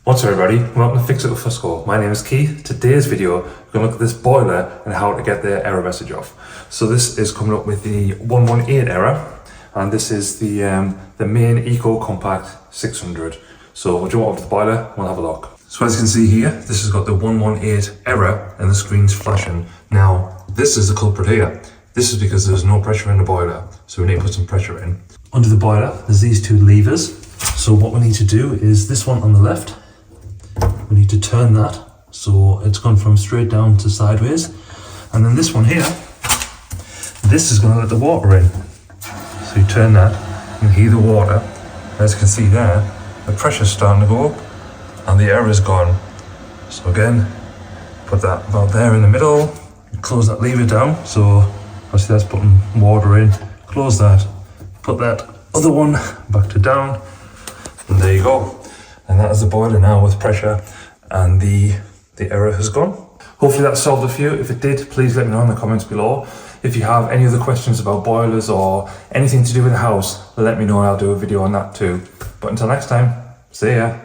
What's up everybody, welcome to Fix It With Fusco. My name is Keith. Today's video, we're going to look at this boiler and how to get the error message off. So this is coming up with the 118 error, and this is the main Eco Compact 600. So we'll jump over to the boiler and we'll have a look. So as you can see here, this has got the 118 error and the screen's flashing. Now, this is the culprit here. This is because there's no pressure in the boiler, so we need to put some pressure in. Under the boiler, there's these two levers. So what we need to do is this one on the left. We need to turn that so it's gone from straight down to sideways, and then this one here, this is going to let the water in. So you turn that and heat the water. As you can see there, the pressure's starting to go up and the error is gone. So again, put that about there in the middle, close that lever down, so obviously that's putting water in. Close that, put that other one back to down, and there you go. And that is the boiler now with pressure, and the error has gone. Hopefully that solved it for you. If it did, please let me know in the comments below. If you have any other questions about boilers or anything to do with the house, let me know and I'll do a video on that too. But until next time, see ya.